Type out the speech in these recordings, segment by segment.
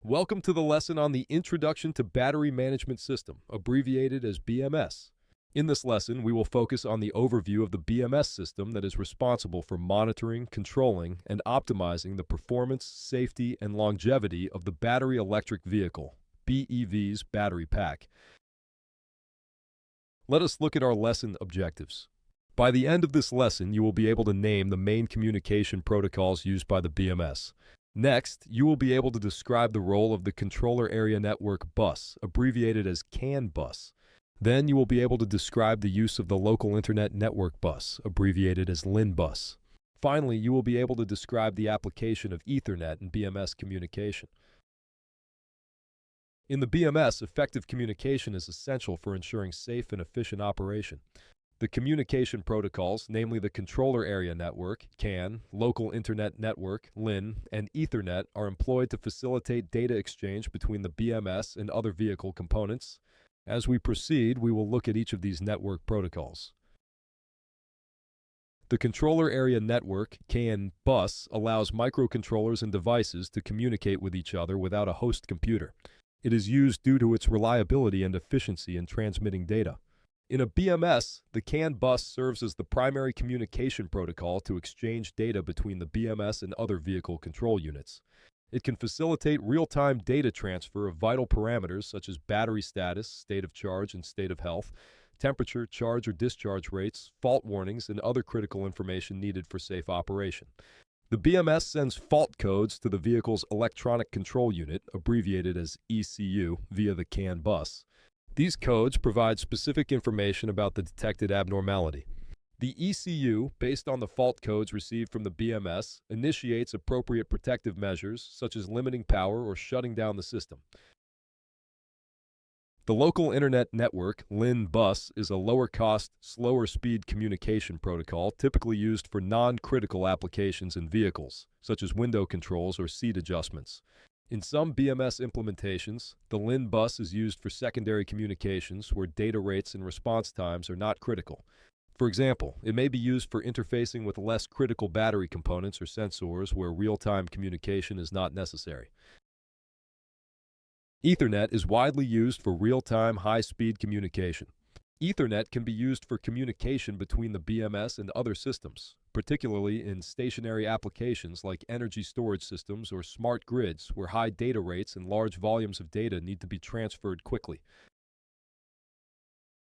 Welcome to the lesson on the Introduction to Battery Management System, abbreviated as BMS. In this lesson, we will focus on the overview of the BMS system that is responsible for monitoring, controlling, and optimizing the performance, safety, and longevity of the battery electric vehicle, BEV's battery pack. Let us look at our lesson objectives. By the end of this lesson, you will be able to name the main communication protocols used by the BMS. Next, you will be able to describe the role of the Controller Area Network Bus, abbreviated as CAN bus. Then you will be able to describe the use of the Local Internet Network Bus, abbreviated as LIN bus. Finally, you will be able to describe the application of Ethernet in BMS communication. In the BMS, effective communication is essential for ensuring safe and efficient operation. The communication protocols, namely the Controller Area Network, CAN, Local Internet Network, LIN, and Ethernet, are employed to facilitate data exchange between the BMS and other vehicle components. As we proceed, we will look at each of these network protocols. The Controller Area Network, CAN bus, allows microcontrollers and devices to communicate with each other without a host computer. It is used due to its reliability and efficiency in transmitting data. In a BMS, the CAN bus serves as the primary communication protocol to exchange data between the BMS and other vehicle control units. It can facilitate real-time data transfer of vital parameters such as battery status, state of charge and state of health, temperature, charge or discharge rates, fault warnings, and other critical information needed for safe operation. The BMS sends fault codes to the vehicle's electronic control unit, abbreviated as ECU, via the CAN bus. These codes provide specific information about the detected abnormality. The ECU, based on the fault codes received from the BMS, initiates appropriate protective measures, such as limiting power or shutting down the system. The Local Internet Network, LIN bus, is a lower-cost, slower-speed communication protocol typically used for non-critical applications in vehicles, such as window controls or seat adjustments. In some BMS implementations, the LIN bus is used for secondary communications where data rates and response times are not critical. For example, it may be used for interfacing with less critical battery components or sensors where real-time communication is not necessary. Ethernet is widely used for real-time, high-speed communication. Ethernet can be used for communication between the BMS and other systems, particularly in stationary applications like energy storage systems or smart grids where high data rates and large volumes of data need to be transferred quickly.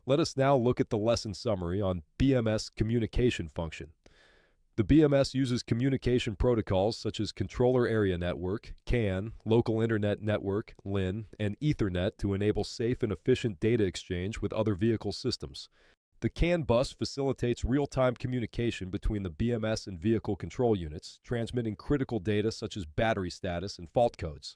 Let us now look at the lesson summary on BMS communication function. The BMS uses communication protocols such as Controller Area Network, CAN, Local Internet Network, LIN, and Ethernet to enable safe and efficient data exchange with other vehicle systems. The CAN bus facilitates real-time communication between the BMS and vehicle control units, transmitting critical data such as battery status and fault codes.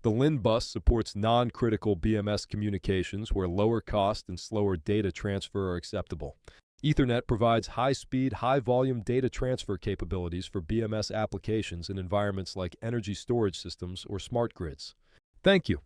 The LIN bus supports non-critical BMS communications where lower cost and slower data transfer are acceptable. Ethernet provides high-speed, high-volume data transfer capabilities for BMS applications in environments like energy storage systems or smart grids. Thank you.